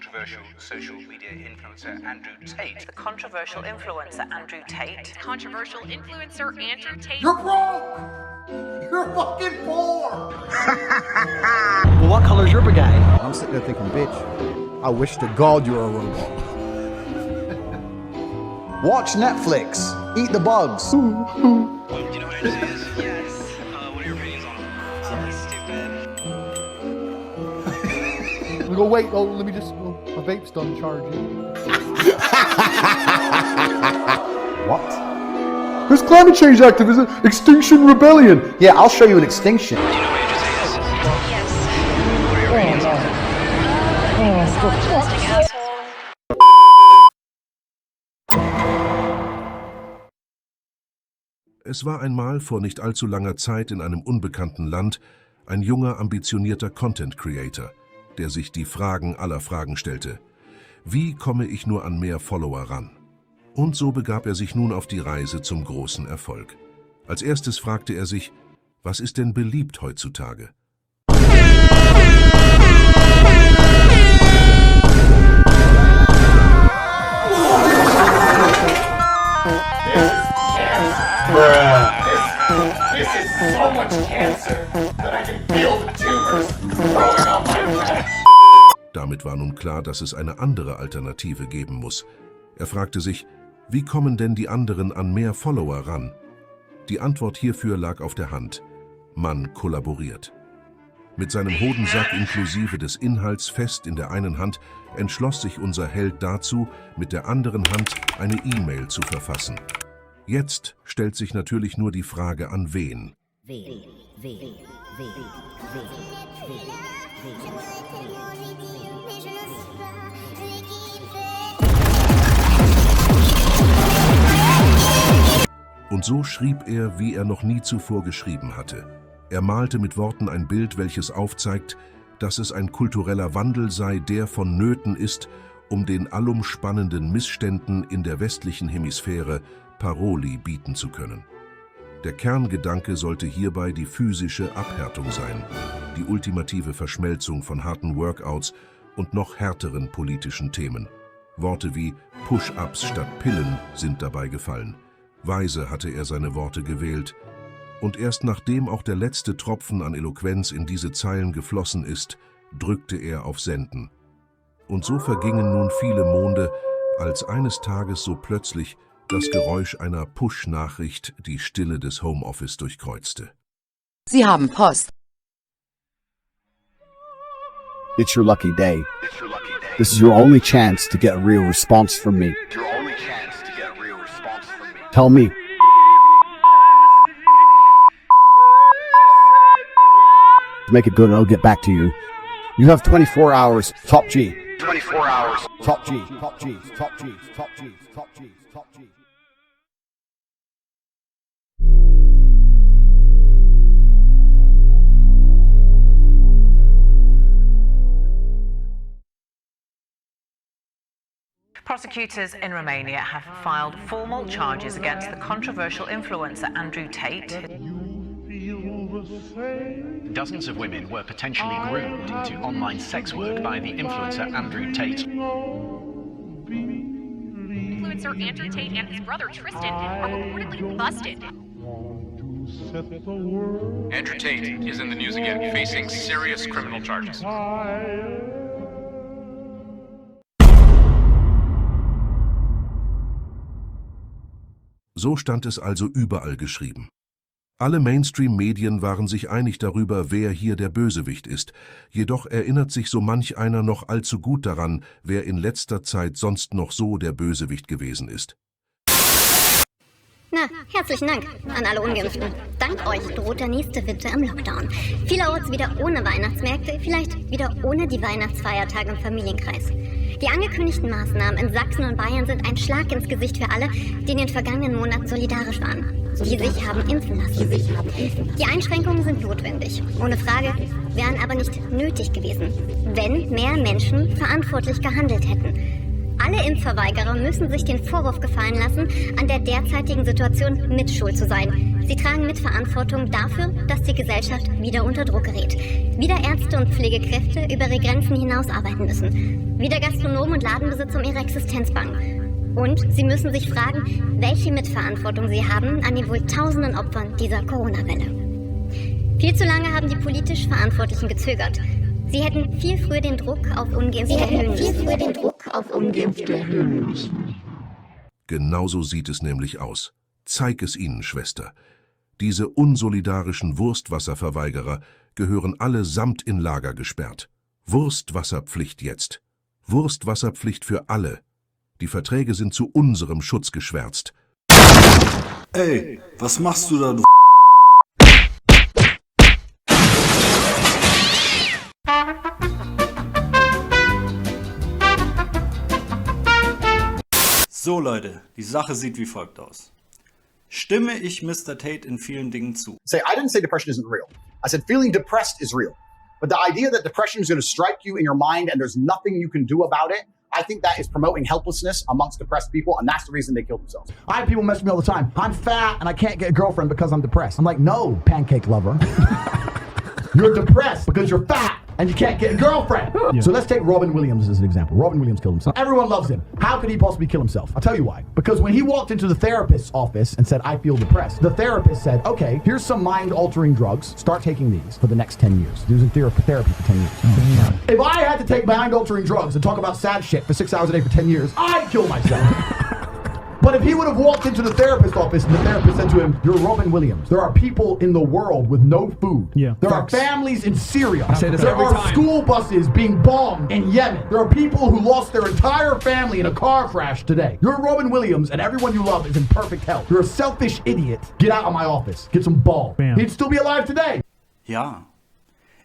controversial social media influencer Andrew Tate. The controversial influencer Andrew Tate. Controversial influencer Andrew Tate. You're broke! You're fucking poor! Well, what color's your brigade? I'm sitting there thinking, bitch, I wish to God you were a robot. Watch Netflix. Eat the bugs. Do you know what it is? Yes. What are your opinions on it? Stupid. We go, wait, let me just, my vape's done charging. What? There's climate change activism, Extinction Rebellion. Yeah, I'll show you an extinction. Do you know what Andrew Tate is? Yes. What are your opinions on it? Es war einmal vor nicht allzu langer Zeit in einem unbekannten Land ein junger, ambitionierter Content Creator, der sich die Fragen aller Fragen stellte. Wie komme ich nur an mehr Follower ran? Und so begab er sich nun auf die Reise zum großen Erfolg. Als erstes fragte er sich, was ist denn beliebt heutzutage? This is so much cancer that I can feel the tumors growing on my back. Damit war nun klar, dass es eine andere Alternative geben muss. Er fragte sich, wie kommen denn die anderen an mehr Follower ran? Die Antwort hierfür lag auf der Hand. Man kollaboriert. Mit seinem Hodensack inklusive des Inhalts fest in der einen Hand entschloss sich unser Held dazu, mit der anderen Hand eine E-Mail zu verfassen. Jetzt stellt sich natürlich nur die Frage, an wen. Und so schrieb er, wie er noch nie zuvor geschrieben hatte. Er malte mit Worten ein Bild, welches aufzeigt, dass es ein kultureller Wandel sei, der vonnöten ist, um den allumspannenden Missständen in der westlichen Hemisphäre Paroli bieten zu können. Der Kerngedanke sollte hierbei die physische Abhärtung sein, die ultimative Verschmelzung von harten Workouts und noch härteren politischen Themen. Worte wie Push-ups statt Pillen sind dabei gefallen. Weise hatte er seine Worte gewählt. Und erst nachdem auch der letzte Tropfen an Eloquenz in diese Zeilen geflossen ist, drückte er auf Senden. Und so vergingen nun viele Monde, als eines Tages so plötzlich das Geräusch einer Push-Nachricht die Stille des Homeoffice durchkreuzte. Sie haben Post. It's your lucky day. This is your only chance to get a real response from me. Tell me. Make it good and I'll get back to you. You have 24 hours, top G. 24 hours. Top G, top G, top G, top G, top G, top G. Prosecutors in Romania have filed formal charges against the controversial influencer Andrew Tate. Dozens of women were potentially groomed into online sex work by the influencer Andrew Tate. Influencer Andrew Tate and his brother Tristan are reportedly busted. Andrew Tate is in the news again, facing serious criminal charges. So stand es also überall geschrieben. Alle Mainstream-Medien waren sich einig darüber, wer hier der Bösewicht ist. Jedoch erinnert sich so manch einer noch allzu gut daran, wer in letzter Zeit sonst noch so der Bösewicht gewesen ist. Na, herzlichen Dank an alle Ungeimpften. Dank euch droht der nächste Winter im Lockdown. Vielerorts wieder ohne Weihnachtsmärkte, vielleicht wieder ohne die Weihnachtsfeiertage im Familienkreis. Die angekündigten Maßnahmen in Sachsen und Bayern sind ein Schlag ins Gesicht für alle, die in den vergangenen Monaten solidarisch waren, die sich haben impfen lassen. Die Einschränkungen sind notwendig, ohne Frage, wären aber nicht nötig gewesen, wenn mehr Menschen verantwortlich gehandelt hätten. Alle Impfverweigerer müssen sich den Vorwurf gefallen lassen, an der derzeitigen Situation mitschuld zu sein. Sie tragen Mitverantwortung dafür, dass die Gesellschaft wieder unter Druck gerät. Wieder Ärzte und Pflegekräfte über ihre Grenzen hinaus arbeiten müssen. Wieder Gastronomen und Ladenbesitzer um ihre Existenz bangen. Und sie müssen sich fragen, welche Mitverantwortung sie haben an den wohl tausenden Opfern dieser Corona-Welle. Viel zu lange haben die politisch Verantwortlichen gezögert. Sie hätten viel früher den Druck auf Ungeimpfte erhöhen müssen. Genauso sieht es nämlich aus. Zeig es ihnen, Schwester. Diese unsolidarischen Wurstwasserverweigerer gehören alle samt in Lager gesperrt. Wurstwasserpflicht jetzt. Wurstwasserpflicht für alle. Die Verträge sind zu unserem Schutz geschwärzt. Ey, was machst du da, du So Leute, die Sache sieht wie folgt aus. Stimme ich Mr. Tate in vielen Dingen zu? Say, I didn't say depression isn't real. I said feeling depressed is real. But the idea that depression is going to strike you in your mind and there's nothing you can do about it, I think that is promoting helplessness amongst depressed people, and that's the reason they kill themselves. I have people message me all the time. I'm fat and I can't get a girlfriend because I'm depressed. I'm like, no, pancake lover. You're depressed because you're fat and you can't get a girlfriend. Yeah. So let's take Robin Williams as an example. Robin Williams killed himself. Everyone loves him. How could he possibly kill himself? I'll tell you why. Because when he walked into the therapist's office and said, I feel depressed, the therapist said, okay, here's some mind-altering drugs. Start taking these for the next 10 years. He was in therapy for 10 years. Oh, if I had to take mind-altering drugs and talk about sad shit for 6 hours a day for 10 years, I'd kill myself. But if he would have walked into the therapist's office and the therapist said to him, you're Robin Williams. There are people in the world with no food. Yeah, there are families in Syria. There are school buses being bombed in Yemen. There are people who lost their entire family in a car crash today. You're Robin Williams and everyone you love is in perfect health. You're a selfish idiot. Get out of my office. Get some ball. Bam. He'd still be alive today. Ja.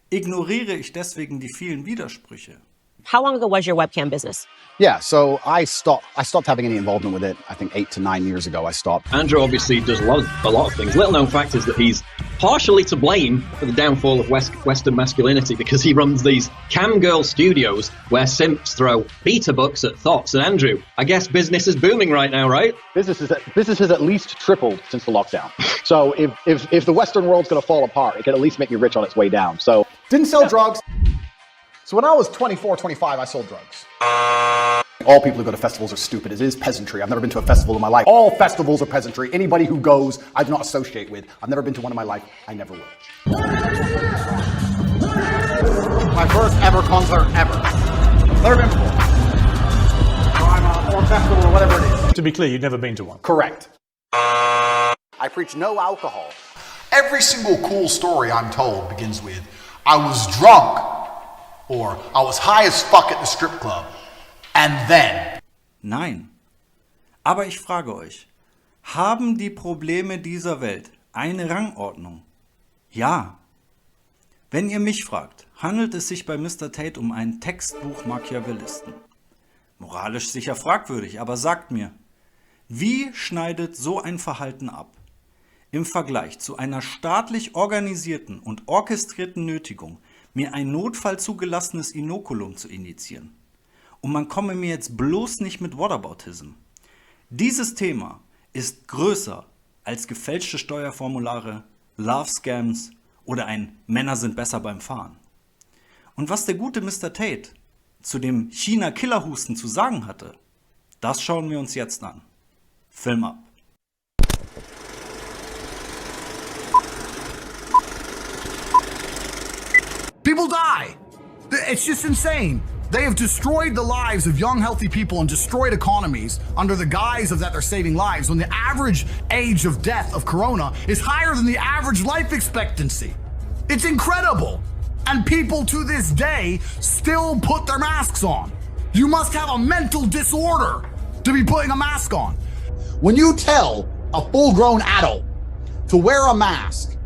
Ignoriere ich deswegen die vielen Widersprüche? How long ago was your webcam business? Yeah, so I stopped having any involvement with it. I think 8 to 9 years ago I stopped. Andrew obviously does a lot of things. Little known fact is that he's partially to blame for the downfall of Western masculinity because he runs these cam girl studios where simps throw beta books at thoughts. And Andrew, I guess business is booming right now, right? Business has at least tripled since the lockdown. So if the Western world's going to fall apart, it can at least make me rich on its way down. So didn't sell drugs. So when I was 24, 25, I sold drugs. All people who go to festivals are stupid. It is peasantry. I've never been to a festival in my life. All festivals are peasantry. Anybody who goes, I do not associate with. I've never been to one in my life. I never will. My first ever concert ever. Never been before. Or festival or whatever it is. To be clear, you've never been to one? Correct. I preach no alcohol. Every single cool story I'm told begins with, I was drunk, or I was high as fuck at the strip club. And then. Nein. Aber ich frage euch, haben die Probleme dieser Welt eine Rangordnung? Ja. Wenn ihr mich fragt, handelt es sich bei Mr. Tate um ein Textbuch Machiavellisten. Moralisch sicher fragwürdig, aber sagt mir, wie schneidet so ein Verhalten ab? Im Vergleich zu einer staatlich organisierten und orchestrierten Nötigung, mir ein notfallzugelassenes Inokulum zu injizieren. Und man komme mir jetzt bloß nicht mit Whataboutism. Dieses Thema ist größer als gefälschte Steuerformulare, Love-Scams oder ein Männer sind besser beim Fahren. Und was der gute Mr. Tate zu dem China-Killerhusten zu sagen hatte, das schauen wir uns jetzt an. Film ab. People die. It's just insane. They have destroyed the lives of young, healthy people and destroyed economies under the guise of that they're saving lives when the average age of death of corona is higher than the average life expectancy. It's incredible. And people to this day still put their masks on. You must have a mental disorder to be putting a mask on. When you tell a full-grown adult to wear a mask,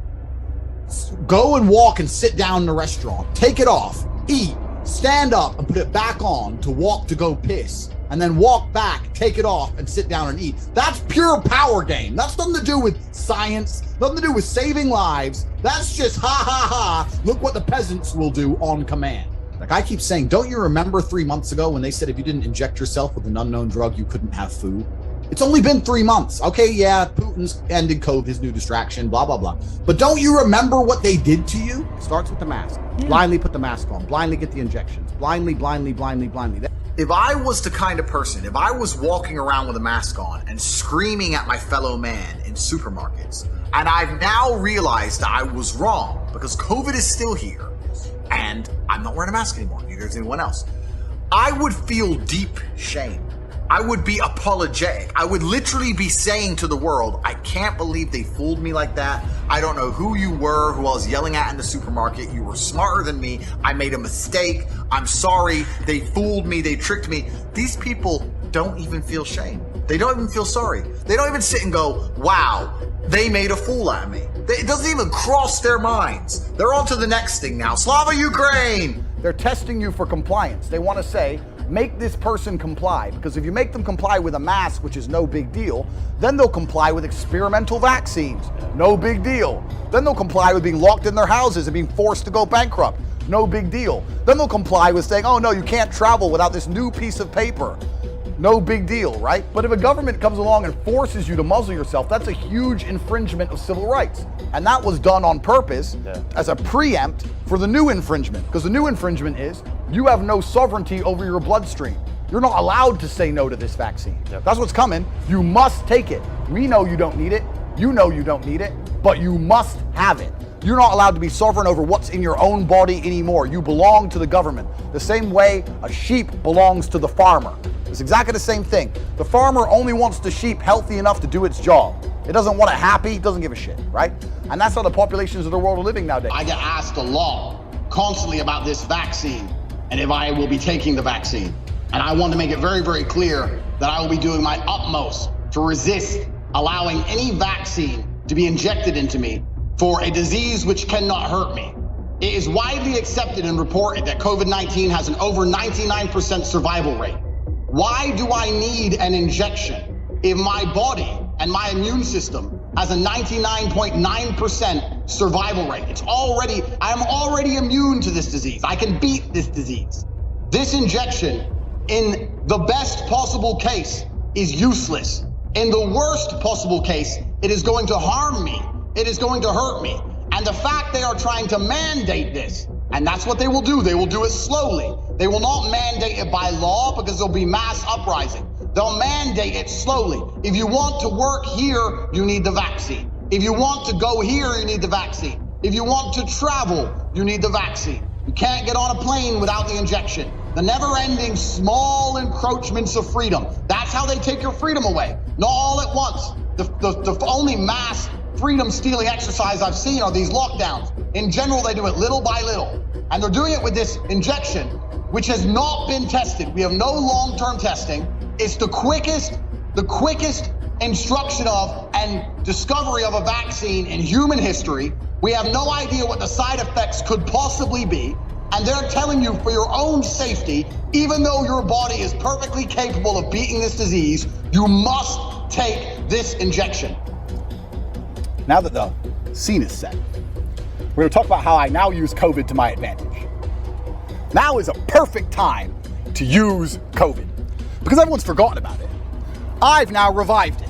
go and walk and sit down in a restaurant, take it off, eat, stand up and put it back on to walk to go piss, and then walk back, take it off and sit down and eat. That's pure power game. That's nothing to do with science, nothing to do with saving lives. That's just ha ha ha, look what the peasants will do on command. Like I keep saying, don't you remember 3 months ago when they said if you didn't inject yourself with an unknown drug, you couldn't have food? It's only been 3 months. Okay, yeah, Putin's ended COVID, his new distraction, blah, blah, blah. But don't you remember what they did to you? It starts with the mask. Blindly put the mask on. Blindly get the injections. Blindly. If I was the kind of person, if I was walking around with a mask on and screaming at my fellow man in supermarkets, and I've now realized that I was wrong because COVID is still here and I'm not wearing a mask anymore, neither is anyone else, I would feel deep shame. I would be apologetic. I would literally be saying to the world, I can't believe they fooled me like that. I don't know who you were, who I was yelling at in the supermarket. You were smarter than me. I made a mistake. I'm sorry. They fooled me. They tricked me. These people don't even feel shame. They don't even feel sorry. They don't even sit and go, wow, they made a fool out of me. It doesn't even cross their minds. They're on to the next thing now. Slava Ukraine! They're testing you for compliance. They want to say, make this person comply, because if you make them comply with a mask, which is no big deal, then they'll comply with experimental vaccines. No big deal. Then they'll comply with being locked in their houses and being forced to go bankrupt. No big deal. Then they'll comply with saying, oh no, you can't travel without this new piece of paper. No big deal, right? But if a government comes along and forces you to muzzle yourself, that's a huge infringement of civil rights. And that was done on purpose as a preempt for the new infringement. Because the new infringement is, you have no sovereignty over your bloodstream. You're not allowed to say no to this vaccine. That's what's coming. You must take it. We know you don't need it. You know you don't need it, but you must have it. You're not allowed to be sovereign over what's in your own body anymore. You belong to the government. The same way a sheep belongs to the farmer. It's exactly the same thing. The farmer only wants the sheep healthy enough to do its job. It doesn't want it happy, it doesn't give a shit, right? And that's how the populations of the world are living nowadays. I get asked a lot constantly about this vaccine and if I will be taking the vaccine. And I want to make it very, very clear that I will be doing my utmost to resist allowing any vaccine to be injected into me for a disease which cannot hurt me. It is widely accepted and reported that COVID-19 has an over 99% survival rate. Why do I need an injection if my body and my immune system has a 99.9% survival rate? I am already immune to this disease. I can beat this disease. This injection, in the best possible case, is useless. In the worst possible case, it is going to harm me. It is going to hurt me. And the fact they are trying to mandate this, and that's what they will do. They will do it slowly. They will not mandate it by law because there'll be mass uprising. They'll mandate it slowly. If you want to work here, you need the vaccine. If you want to go here, you need the vaccine. If you want to travel, you need the vaccine. You can't get on a plane without the injection. The never-ending small encroachments of freedom. That's how they take your freedom away. Not all at once. The only mass freedom-stealing exercise I've seen are these lockdowns. In general, they do it little by little. And they're doing it with this injection, which has not been tested. We have no long-term testing. It's the quickest instruction of and discovery of a vaccine in human history. We have no idea what the side effects could possibly be. And they're telling you for your own safety, even though your body is perfectly capable of beating this disease, you must take this injection. Now that the scene is set, we're going to talk about how I now use COVID to my advantage. Now is a perfect time to use COVID because everyone's forgotten about it. I've now revived it.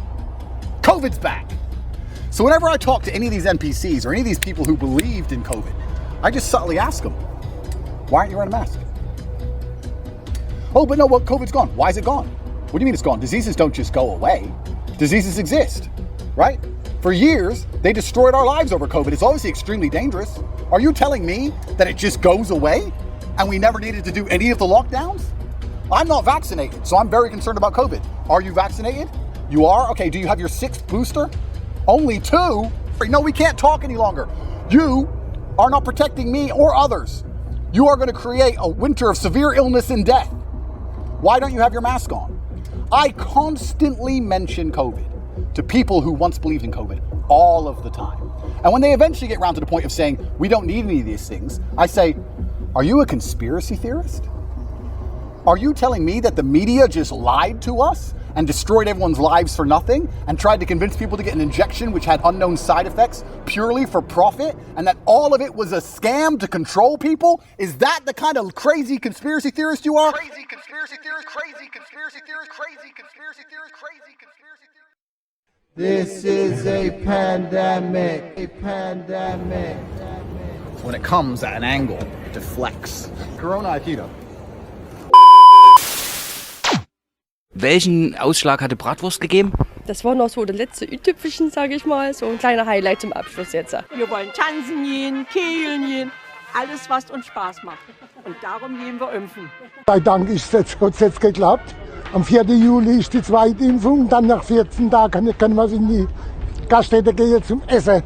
COVID's back. So whenever I talk to any of these NPCs or any of these people who believed in COVID, I just subtly ask them, why aren't you wearing a mask? Oh, but no, well, COVID's gone. Why is it gone? What do you mean it's gone? Diseases don't just go away. Diseases exist, right? For years, they destroyed our lives over COVID. It's obviously extremely dangerous. Are you telling me that it just goes away and we never needed to do any of the lockdowns? I'm not vaccinated, so I'm very concerned about COVID. Are you vaccinated? You are? Okay, do you have your 6th booster? Only 2? No, we can't talk any longer. You are not protecting me or others. You are going to create a winter of severe illness and death. Why don't you have your mask on? I constantly mention COVID to people who once believed in COVID all of the time. And when they eventually get around to the point of saying, we don't need any of these things, I say, are you a conspiracy theorist? Are you telling me that the media just lied to us and destroyed everyone's lives for nothing and tried to convince people to get an injection which had unknown side effects purely for profit and that all of it was a scam to control people? Is that the kind of crazy conspiracy theorist you are? Crazy conspiracy theorist, crazy conspiracy theorist, crazy conspiracy theorist, crazy conspiracy theorist. This is a pandemic. A pandemic. When it comes at an angle, it deflects. Corona Aikido. Welchen Ausschlag hatte Bratwurst gegeben? Das war noch so das letzte i-Tüpfelchen, sage ich mal. So ein kleiner Highlight zum Abschluss jetzt. Wir wollen tanzen gehen, kegeln gehen, alles was uns Spaß macht. Und darum gehen wir impfen. Sei Dank hat es jetzt geklappt. Am 4. Juli ist die zweite Impfung. Dann nach 14 Tagen können wir in die Gaststätte gehen zum Essen.